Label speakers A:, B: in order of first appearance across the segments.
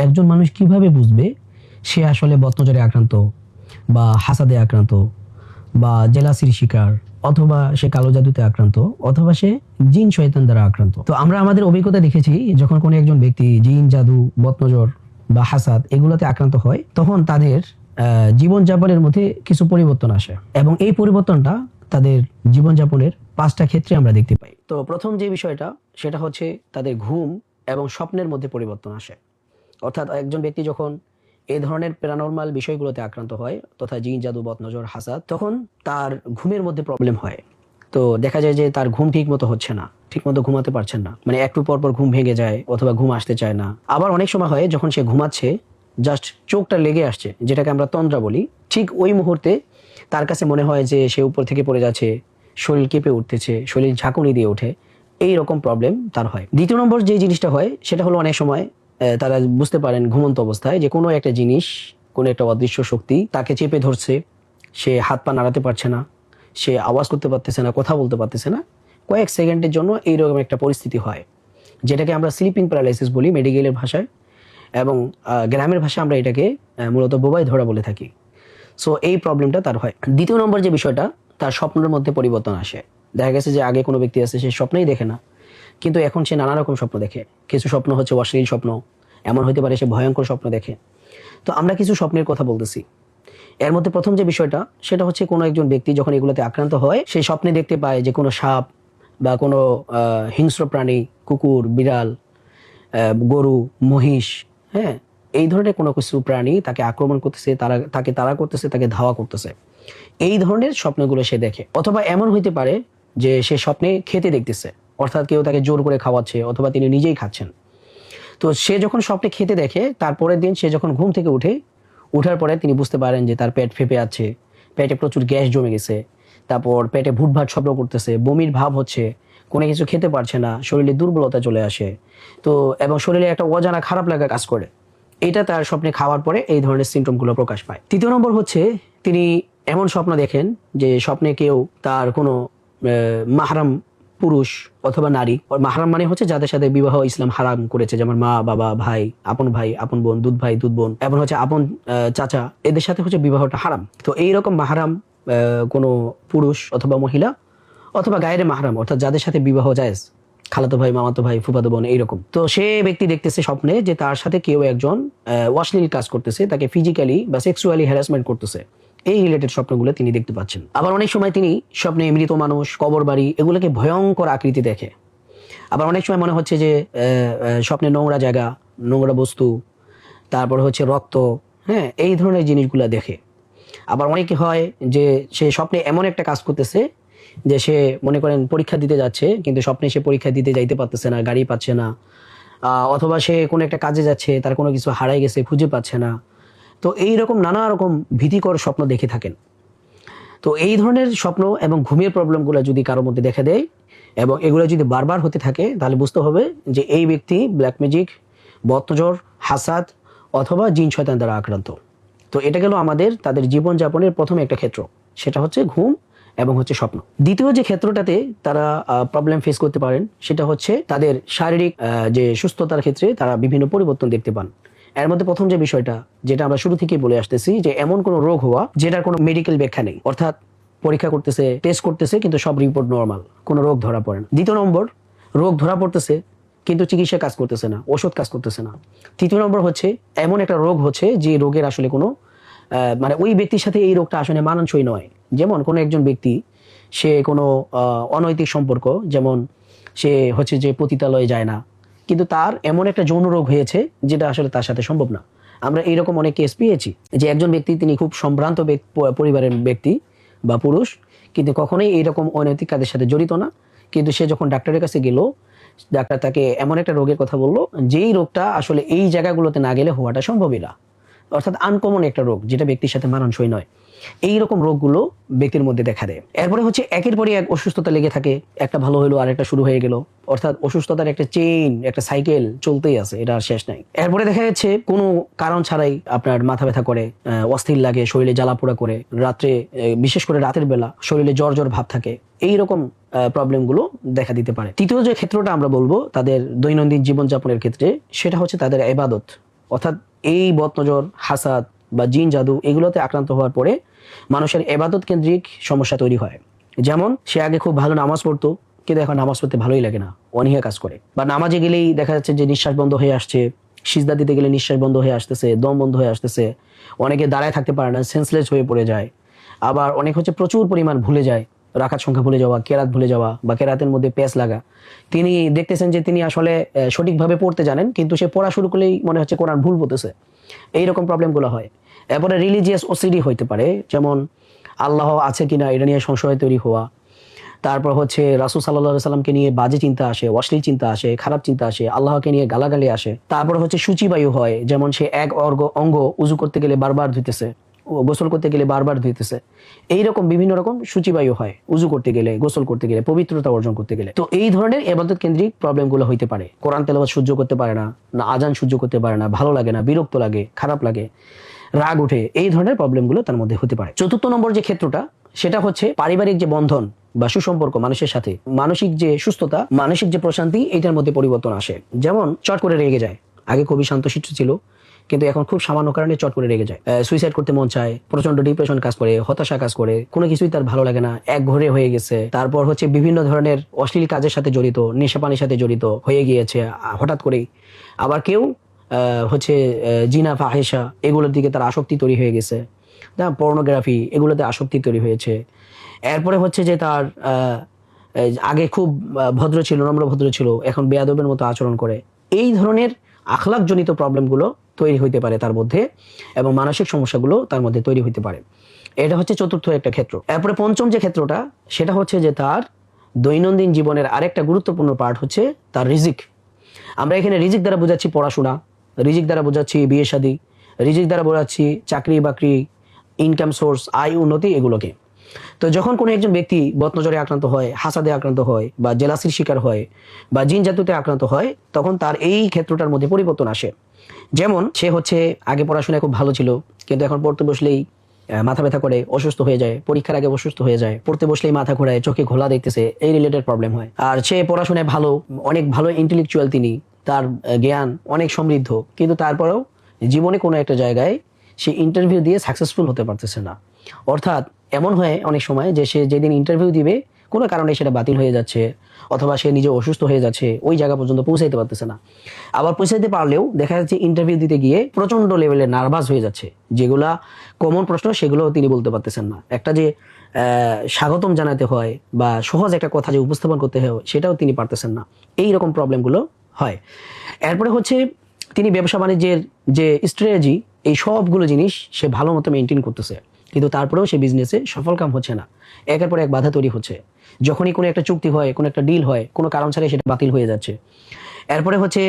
A: একজন মানুষ কিভাবে বুঝবে সে আসলে বদনজরে আক্রান্ত বা হাসাদে আক্রান্ত বা জেলাসির শিকার অথবা সে কালো জাদুতে আক্রান্ত অথবা সে জিন শয়তান দ্বারা আক্রান্ত? তো আমরা আমাদের অভিজ্ঞতা দেখেছি যখন কোনো একজন ব্যক্তি জিন জাদু বদনজর বা হাসাদ এগুলোতে আক্রান্ত হয় তখন তাদের জীবনযাপনের মধ্যে কিছু পরিবর্তন আসে এবং এই পরিবর্তনটা তাদের জীবনযাপনের 5টা ক্ষেত্রে আমরা দেখতে পাই। তো প্রথম যে বিষয়টা সেটা হচ্ছে তাদের ঘুম এবং স্বপ্নের মধ্যে পরিবর্তন আসে। অর্থাৎ একজন ব্যক্তি যখন এই ধরনের প্যারানরমাল বিষয়গুলোতে আক্রান্ত হয় তথা জিন জাদু বদনজর হাসাদ, তখন তার ঘুমের মধ্যে প্রবলেম হয়। তো দেখা যায় যে তার ঘুম ঠিক মতো হচ্ছে না, ঠিক মতো ঘুমাতে পারছেন না, মানে একটু পর পর ঘুম ভেঙে যায় অথবা ঘুম আসতে চায় না। আবার অনেক সময় হয় যখন সে ঘুমাচ্ছে জাস্ট চোখটা লেগে আসছে, যেটাকে আমরা তন্দ্রা বলি, ঠিক ওই মুহূর্তে তার কাছে মনে হয় যে সে উপর থেকে পড়ে যাচ্ছে, শরীর কেঁপে উঠতেছে, শরীর ঝাঁকুনি দিয়ে ওঠে, এই রকম প্রবলেম তার হয়। দ্বিতীয় নম্বর যে জিনিসটা হয় সেটা হলো অনেক সময় তারা বুঝতে পারেন ঘুমন্ত অবস্থায় যে কোনো একটা জিনিস, কোনো একটা অদৃশ্য শক্তি তাকে চেপে ধরছে, সে হাত পা নাড়াতে পারছে না, সে আওয়াজ করতে পারতেছে না, কথা বলতে পারতেছে না। কয়েক সেকেন্ডের জন্য এইরকম একটা পরিস্থিতি হয়, যেটাকে আমরা স্লিপিং প্যারালাইসিস বলি মেডিকেলের ভাষায়, এবং গ্রামের ভাষায় আমরা এটাকে মূলত বোবাই ধরা বলে থাকি। সো এই প্রবলেমটা তার হয়। দ্বিতীয় নম্বর যে বিষয়টা, তার স্বপ্নের মধ্যে পরিবর্তন আসে। দেখা গেছে যে আগে কোনো ব্যক্তি আছে সে স্বপ্নেই দেখে না, কিন্তু এখন সে নানা রকম স্বপ্ন দেখে। কিছু স্বপ্ন হচ্ছে অশ্লীল স্বপ্ন, এমন হতে পারে সে ভয়ঙ্কর স্বপ্ন দেখে। তো আমরা কিছু স্বপ্নের কথা বলতেছি। এর মধ্যে প্রথম যে বিষয়টা সেটা হচ্ছে কোনো একজন ব্যক্তি যখন এগুলোতে আক্রান্ত হয় সেই স্বপ্নে দেখতে পায় যে কোনো সাপ বা কোনো হিংস্র প্রাণী, কুকুর, বিড়াল, গরু, মহিষ, হ্যাঁ, এই ধরনের কোনো কিছু প্রাণী তাকে আক্রমণ করতেছে, তাকে তাড়া করতেছে, তাকে ধাওয়া করতেছে। এই ধরনের স্বপ্নগুলো সে দেখে। অথবা এমন হইতে পারে যে সে স্বপ্নে খেতে দেখতেছে, অর্থাৎ কেউ তাকে জোর করে খাওয়াচ্ছে অথবা তিনি নিজেই খাচ্ছেন। তো সে যখন স্বপ্নে খেতে দেখে তারপরের দিন সে যখন ঘুম থেকে উঠার পরে তিনি বুঝতে পারেন যে তার পেট ফেঁপে আছে, পেটে প্রচুর গ্যাস জমে গেছে, তারপর পেটে ভুটভাট শব্দ করতেছে, বমির ভাব হচ্ছে, কোনো কিছু খেতে পারছে না, শরীরে দুর্বলতা চলে আসে, তো এবং শরীরে একটা অজানা খারাপ লাগা কাজ করে। এটা তার স্বপ্নে খাওয়ার পরে এই ধরনের সিমটমগুলো প্রকাশ পায়। তৃতীয় নম্বর হচ্ছে তিনি এমন স্বপ্ন দেখেন যে স্বপ্নে কেউ তার কোনো মাহরাম পুরুষ অথবা নারী, মাহরাম মানে হচ্ছে যাদের সাথে বিবাহ ইসলাম হারাম করেছে, যেমন মা, বাবা, ভাই, আপন বোন, দুধ ভাই, দুধ বোন, এবং হচ্ছে আপন চাচা, এদের সাথে হচ্ছে বিবাহটা হারাম। তো এইরকম মাহরাম কোনো পুরুষ অথবা মহিলা অথবা গায়ের মাহরাম, অর্থাৎ যাদের সাথে বিবাহ জায়েজ, খালাতো ভাই, মামাতো ভাই, ফুফাতো বোন, এইরকম। তো সে ব্যক্তি দেখতেছে স্বপ্নে যে তার সাথে কেউ একজন অশ্লীল কাজ করতেছে, তাকে ফিজিক্যালি বা সেক্সুয়ালি হ্যারাসমেন্ট করতেছে। এই রিলেটেড স্বপ্নগুলো তিনি দেখতে পাচ্ছেন। আবার অনেক সময় তিনি স্বপ্নে মৃত মানুষ, কবর বাড়ি, এগুলোকে ভয়ঙ্কর আকৃতি দেখে। আবার অনেক সময় মনে হচ্ছে যে স্বপ্নে নোংরা জায়গা, নোংরা বস্তু, তারপর হচ্ছে রক্ত, হ্যাঁ, এই ধরনের জিনিসগুলো দেখে। আবার অনেকে হয় যে সে স্বপ্নে এমন একটা কাজ করতেছে যে সে মনে করেন পরীক্ষা দিতে যাচ্ছে, কিন্তু স্বপ্নে সে পরীক্ষা দিতে যাইতে পারতেছে না, গাড়ি পাচ্ছে না, অথবা সে কোনো একটা কাজে যাচ্ছে, তার কোনো কিছু হারাই গেছে, খুঁজে পাচ্ছে না। তো এইরকম নানা রকম ভীতিকর স্বপ্ন দেখে থাকেন। তো এই ধরনের স্বপ্ন এবং ঘুমের প্রবলেমগুলো যদি কারোর মধ্যে দেখা দেয় এবং এগুলো যদি বারবার হতে থাকে, তাহলে বুঝতে হবে যে এই ব্যক্তি ব্ল্যাক ম্যাজিক, বদনজর, হাসাদ অথবা জিন শয়তান দ্বারা আক্রান্ত। তো এটা গেল আমাদের তাদের জীবনযাপনের প্রথম একটা ক্ষেত্র, সেটা হচ্ছে ঘুম এবং হচ্ছে স্বপ্ন। দ্বিতীয় যে ক্ষেত্রটাতে তারা প্রবলেম ফেস করতে পারেন সেটা হচ্ছে তাদের শারীরিক যে সুস্থতার ক্ষেত্রে তারা বিভিন্ন পরিবর্তন দেখতে পান। এর মধ্যে প্রথম যে বিষয়টা, যেটা আমরা শুরু থেকেই বলে আসতেছি, যে এমন কোনো রোগ হওয়া যেটার কোনো মেডিকেল ব্যাখ্যা নেই, অর্থাৎ পরীক্ষা করতেছে, টেস্ট করতেছে, কিন্তু সব রিপোর্ট নর্মাল, কোনো রোগ ধরা পড়ে না। দ্বিতীয় নম্বর, রোগ ধরা পড়তেছে কিন্তু চিকিৎসা কাজ করতেছে না, ওষুধ কাজ করতেছে না। তৃতীয় নম্বর হচ্ছে এমন একটা রোগ হচ্ছে যে রোগের আসলে কোনো মানে ওই ব্যক্তির সাথে এই রোগটা আসলে মানানসই নয়। যেমন কোনো একজন ব্যক্তি সে কোনো অনৈতিক সম্পর্ক, যেমন সে হচ্ছে যে পতিতালয়ে যায় না, কিন্তু তার এমন একটা যৌন রোগ হয়েছে যেটা আসলে তার সাথে সম্ভব না। আমরা এইরকম অনেক কেস পেয়েছি যে একজন ব্যক্তি তিনি খুব সম্ভ্রান্ত পরিবারের ব্যক্তি বা পুরুষ, কিন্তু কখনোই এইরকম অনৈতিক কাজের সাথে জড়িত না, কিন্তু সে যখন ডাক্তারের কাছে গেল, ডাক্তার তাকে এমন একটা রোগের কথা বললো যেই রোগটা আসলে এই জায়গাগুলোতে না গেলে হওয়াটা সম্ভবই না, অর্থাৎ আনকমন একটা রোগ যেটা ব্যক্তির সাথে মানানসই নয়। এইরকম রোগগুলো ব্যক্তির মধ্যে দেখা দেয়। এরপরে হচ্ছে একের পরে এক অসুস্থতা লেগে থাকে, একটা ভালো হলো আর একটা শুরু হয়ে গেল, অর্থাৎ অসুস্থতার একটা চেইন, একটা সাইকেল চলতেই আছে, এটা আর শেষ নাই। এরপরে দেখা যাচ্ছে কোনো কারণ ছাড়াই আপনার মাথা ব্যথা করে, অস্থির লাগে, শরীরে জ্বালাপোড়া করে, রাত্রে বিশেষ করে রাতের বেলা শরীরে জ্বর জ্বর ভাব থাকে, এইরকম প্রবলেমগুলো দেখা দিতে পারে। তৃতীয় যে ক্ষেত্রটা আমরা বলবো তাদের দৈনন্দিন জীবনযাপনের ক্ষেত্রে, সেটা হচ্ছে তাদের ইবাদত, অর্থাৎ এই বদনজর, হাসাদ বা জিন জাদু এগুলোতে আক্রান্ত হওয়ার পরে মানুষের এবাদত কেন্দ্রিক সমস্যা তৈরি হয়। যেমন সে আগে খুব ভালো নামাজ পড়তো, কিন্তু এখন নামাজ পড়তে ভালোই লাগে না, অনীহা কাজ করে। বা নামাজে গেলেই দেখা যাচ্ছে যে নিঃশ্বাস বন্ধ হয়ে আসছে, সিজদা দিতে গেলে নিঃশ্বাস বন্ধ হয়ে আসতেছে, দম বন্ধ হয়ে আসতেছে, অনেকে দাঁড়ায় থাকতে পারে না, সেন্সলেস হয়ে পড়ে যায়। আবার অনেক হচ্ছে প্রচুর পরিমাণ ভুলে যায়, রাকাত সংখ্যা ভুলে যাওয়া, কেরাত ভুলে যাওয়া বা কেরাতের মধ্যে পেঁচ লাগা। তিনি দেখতেছেন যে তিনি আসলে সঠিকভাবে পড়তে জানেন, কিন্তু সে পড়া শুরু করলেই মনে হচ্ছে কোরআন ভুল পড়তেছে। এইরকম প্রবলেমগুলো হয়। এরপরে রিলিজিয়াস ওসিডি হইতে পারে, যেমন আল্লাহ আছে কিনা এটা নিয়ে সংশয় তৈরি হওয়া। তারপর হচ্ছে রাসূল সাল্লাল্লাহু আলাইহি সাল্লামকে নিয়ে বাজে চিন্তা আসে, অশ্লীল চিন্তা আসে, খারাপ চিন্তা আসে, আল্লাহকে নিয়ে গালাগালি আসে। তারপর হচ্ছে সূচিবায়ু হয়, যেমন সে এক অঙ্গ উজু করতে গেলে বারবার ধুইতেছে, গোসল করতে গেলে বারবার ধুইতেছে। এইরকম বিভিন্ন রকম সূচিবায়ু হয় উজু করতে গেলে, গোসল করতে গেলে, পবিত্রতা অর্জন করতে গেলে। তো এই ধরনের ইবাদত কেন্দ্রিক প্রবলেমগুলো হইতে পারে। কোরআন তেলাওয়াত সহ্য করতে পারে না, না আজান সহ্য করতে পারে না, ভালো লাগে না, বিরক্ত লাগে, খারাপ লাগে, রাগ ওঠে, এই ধরনের প্রবলেমগুলো তার মধ্যে হতে পারে। চতুর্থ নম্বর যে ক্ষেত্রটা, সেটা হচ্ছে পারিবারিক যে বন্ধন বা সুসম্পর্ক মানুষের সাথে, মানসিক যে সুস্থতা, মানসিক যে প্রশান্তি, এটার মধ্যে পরিবর্তন আসে। যেমন চট করে রেগে যায়, আগে খুবই শান্তশিষ্ট ছিল, কিন্তু এখন খুব সামান্য কারণে চট করে রেগে যায়, সুইসাইড করতে মন চায়, প্রচন্ড ডিপ্রেশন কাজ করে, হতাশা কাজ করে, কোনো কিছুই তার ভালো লাগে না, এক ঘরে হয়ে গেছে। তারপর হচ্ছে বিভিন্ন ধরনের অশ্লীল কাজের সাথে জড়িত, নেশাপানির সাথে জড়িত হয়ে গিয়েছে হঠাৎ করেই। আবার কেউ হচ্ছে জিনা, ফাহেসা এগুলোর দিকে তার আসক্তি তৈরি হয়ে গেছে, পর্নোগ্রাফি এগুলোতে আসক্তি তৈরি হয়েছে। এরপরে হচ্ছে যে তার আগে খুব ভদ্র ছিল, নম্র ভদ্র ছিল, এখন বেয়াদবের মতো আচরণ করে। এই ধরনের আখলাকজনিত প্রবলেমগুলো তৈরি হইতে পারে তার মধ্যে, এবং মানসিক সমস্যাগুলো তার মধ্যে তৈরি হইতে পারে। এটা হচ্ছে চতুর্থ একটা ক্ষেত্র। এরপরে পঞ্চম যে ক্ষেত্রটা, সেটা হচ্ছে যে তার দৈনন্দিন জীবনের আরেকটা গুরুত্বপূর্ণ পার্ট হচ্ছে তার রিজিক। আমরা এখানে রিজিক দ্বারা বোঝাচ্ছি পড়াশোনা, রিজিক দ্বারা বোঝাচ্ছি বিয়ে শাদী, রিজিক দ্বারা বোঝাচ্ছি চাকরি বাকরি, ইনকাম সোর্স, আয় উন্নতি, এগুলোকে। তো যখন কোনো একজন ব্যক্তি বদনজরে আক্রান্ত হয়, হাসাদে আক্রান্ত হয়, বা জেলাসির শিকার হয়, বা জিন জাতুতে আক্রান্ত হয়, তখন তার এই ক্ষেত্রটার মধ্যে পরিবর্তন আসে। যেমন সে হচ্ছে আগে পড়াশোনায় খুব ভালো ছিল, কিন্তু এখন পড়তে বসলেই মাথা ব্যথা করে, অসুস্থ হয়ে যায়, পরীক্ষার আগে অসুস্থ হয়ে যায়, পড়তে বসলেই মাথা ঘোরায়, চোখে ঘোলা দেখতেছে, এই রিলেটেড প্রবলেম হয়। আর সে পড়াশোনায় ভালো, অনেক ভালো ইন্টেলেকচুয়াল, তিনি, তার জ্ঞান অনেক সমৃদ্ধ, কিন্তু তারপরেও জীবনে কোনো একটা জায়গায় সে ইন্টারভিউ দিয়ে সাকসেসফুল হতে পারতেছে না। অর্থাৎ এমন হয় অনেক সময় যে সে যেদিন ইন্টারভিউ দিবে কোনো কারণে সেটা বাতিল হয়ে যাচ্ছে, অথবা সে নিজে অসুস্থ হয়ে যাচ্ছে, ওই জায়গা পর্যন্ত পৌঁছাইতে পারতেছে না। আবার পৌঁছাইতে পারলেও দেখা যাচ্ছে ইন্টারভিউ দিতে গিয়ে প্রচন্ড লেভেলে নার্ভাস হয়ে যাচ্ছে, যেগুলা কমন প্রশ্ন সেগুলো তিনি বলতে পারতেছেন না। একটা যে স্বাগতম জানাতে হয় বা সহজ একটা কথা যে উপস্থাপন করতে হয়, সেটাও তিনি পারতেছেন না। এই রকম প্রবলেমগুলো হয়। এরপরে হচ্ছে তিনি ব্যবসা বাণিজ্যের যে স্ট্র্যাটেজি, এই সবগুলো জিনিস সে ভালো মতো মেনটেন করতেছে, কিন্তু তারপরেও সে বিজনেসে সফল কাম হচ্ছে না, একের পর এক বাধা তৈরি হচ্ছে। যখনই কোনো একটা চুক্তি হয়, কোনো একটা ডিল হয়, কোনো কারণ ছাড়াই সেটা বাতিল হয়ে যাচ্ছে। এরপরে হচ্ছে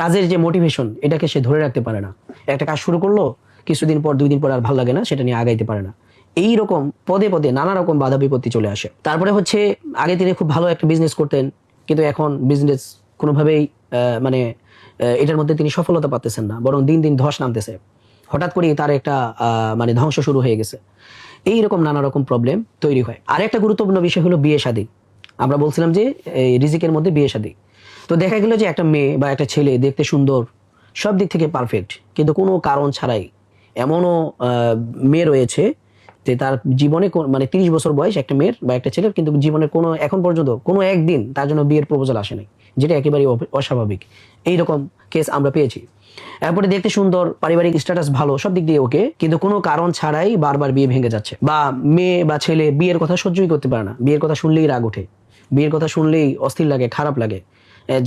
A: কাজের যে মোটিভেশন, এটাকে সে ধরে রাখতে পারে না। একটা কাজ শুরু করলো, কিছুদিন পর, 2 দিন পর আর ভালো লাগে না, সেটা নিয়ে আগাইতে পারে না। এই রকম পদে পদে নানা রকম বাধা বিপত্তি চলে আসে। তারপরে হচ্ছে আগে তিনি খুব ভালো একটা বিজনেস করতেন, কিন্তু এখন বিজনেস কোনোভাবেই মানে এটার মধ্যে তিনি সফলতা পাচ্ছেন না, বরং দিন দিন ধস নামতেছে। হঠাৎ করেই তার একটা মানে ধ্বংস শুরু হয়ে গেছে। এইরকম নানা রকম প্রবলেম তৈরি হয়। আর একটা গুরুত্বপূর্ণ বিষয় হলো বিয়ে শাদী। আমরা বলছিলাম যে এই রিজিকের মধ্যে বিয়ে শাদী। তো দেখা গেল যে একটা মেয়ে বা একটা ছেলে দেখতে সুন্দর, সব দিক থেকে পারফেক্ট, কিন্তু কোনো কারণ ছাড়াই এমনও মেয়ে রয়েছে যে তার জীবনে মানে 30 বছর বয়স একটা মেয়ের বা একটা ছেলের, কিন্তু জীবনের কোনো এখন পর্যন্ত কোনো একদিন তার জন্য বিয়ের প্রপোজাল আসে নাই, যেটা একেবারে অস্বাভাবিক। এইরকম কেস আমরা পেয়েছি। এরপরে দেখতে সুন্দর, পারিবারিক স্ট্যাটাস ভালো, সব দিক দিয়ে ওকে, কিন্তু কোনো কারণ ছাড়াই বারবার বিয়ে ভেঙে যাচ্ছে। বা মেয়ে বা ছেলে বিয়ের কথা সহ্যই করতে পারে না, বিয়ের কথা শুনলেই রাগ ওঠে, বিয়ের কথা শুনলেই অস্থির লাগে, খারাপ লাগে,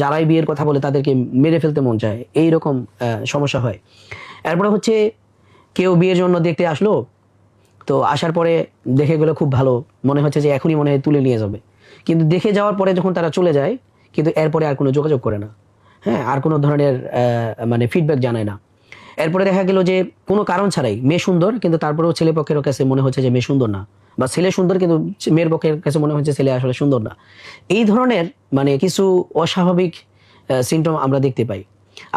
A: যারাই বিয়ের কথা বলে তাদেরকে মেরে ফেলতে মন চায়, এইরকম সমস্যা হয়। এরপরে হচ্ছে কেউ বিয়ের জন্য দেখতে আসলো, তো আসার পরে দেখে গেলে খুব ভালো, মনে হচ্ছে যে এখনই মনে হয় তুলে নিয়ে যাবে, কিন্তু দেখে যাওয়ার পরে যখন তারা চলে যায়, কিন্তু এরপরে আর কোনো যোগাযোগ করে না, হ্যাঁ, আর কোনো ধরনের মানে ফিডব্যাক জানায় না। এরপরে দেখা গেল যে কোনো কারণ ছাড়াই মেয়ে সুন্দর, কিন্তু তারপরেও ছেলে পক্ষের কাছে মনে হচ্ছে যে মেয়ে সুন্দর না, বা ছেলে সুন্দর কিন্তু মেয়ের পক্ষের কাছে মনে হচ্ছে ছেলে আসলে সুন্দর না। এই ধরনের মানে কিছু অস্বাভাবিক সিমটম আমরা দেখতে পাই।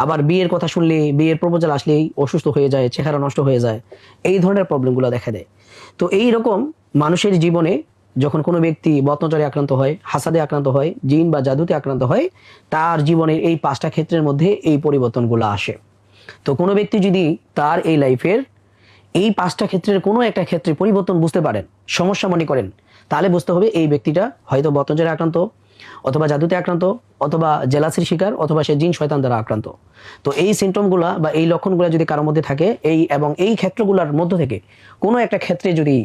A: আবার বিয়ের কথা শুনলে, বিয়ের প্রপোজাল আসলেই অসুস্থ হয়ে যায়, চেহারা নষ্ট হয়ে যায়, এই ধরনের প্রবলেমগুলো দেখা দেয়। তো এই রকম মানুষের জীবনে যখন কোনো ব্যক্তি বদনজরে আক্রান্ত হয়, হাসাদে আক্রান্ত হয়, জিন বা জাদুতে আক্রান্ত হয়, তার জীবনের এই 5টা ক্ষেত্রের মধ্যে এই পরিবর্তনগুলো আসে। তো কোনো ব্যক্তি যদি তার এই লাইফের এই 5টা ক্ষেত্রের কোনো একটা ক্ষেত্রে পরিবর্তন বুঝতে পারেন, সমস্যা মনে করেন, তাহলে বুঝতে হবে এই ব্যক্তিটা হয়তো বদনজরে আক্রান্ত, অথবা জাদুতে আক্রান্ত, অথবা জেলাসির শিকার, অথবা সে জিন শয়তান দ্বারা আক্রান্ত। তো এই সিমটমগুলা বা এই লক্ষণগুলো যদি কারোর মধ্যে থাকে, এই ক্ষেত্রগুলোর মধ্য থেকে কোনো একটা ক্ষেত্রে যদি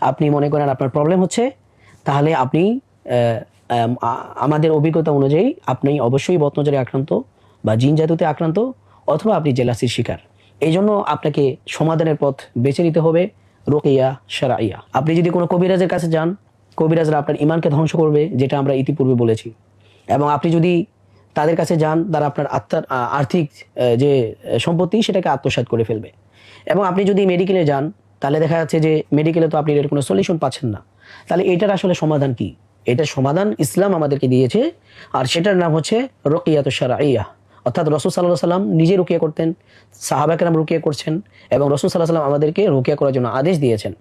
A: আপনি মনে করেন আপনার প্রবলেম হচ্ছে, তাহলে আপনি আমাদের অভিজ্ঞতা অনুযায়ী আপনি অবশ্যই বদনজরে আক্রান্ত বা জিন জাদুতে আক্রান্ত, অথবা আপনি জেলাসির শিকার। এই জন্য আপনাকে সমাধানের পথ বেছে নিতে হবে রুকিয়া শারঈয়া। আপনি যদি কোনো কবিরাজের কাছে যান, কবিরাজরা আপনার ইমানকে ধ্বংস করবে, যেটা আমরা ইতিপূর্বে বলেছি। এবং আপনি যদি তাদের কাছে যান, তারা আপনার আত্মার আর্থিক যে সম্পত্তি সেটাকে আত্মসাৎ করে ফেলবে। এবং আপনি যদি মেডিকেলে যান, তাহলে দেখা যাচ্ছে যে মেডিকেলে তো আপনি এর কোনো সলিউশন পাচ্ছেন না। তাহলে এটার আসলে সমাধান কি? এটার সমাধান ইসলাম আমাদেরকে দিয়েছে, আর সেটার নাম হচ্ছে রুকিয়াতুশ শারঈয়া। অর্থাৎ রাসূল সাল্লাল্লাহু আলাইহি ওয়াসাল্লাম নিজে রুকিয়া করতেন, সাহাবা কেরাম রুকিয়া করছেন, এবং রাসূল সাল্লাল্লাহু আলাইহি ওয়াসাল্লাম আমাদেরকে রুকিয়া করার জন্য আদেশ দিয়েছেন।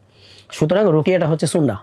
A: সুতরাং রুকিয়াটা হচ্ছে সুন্নাহ।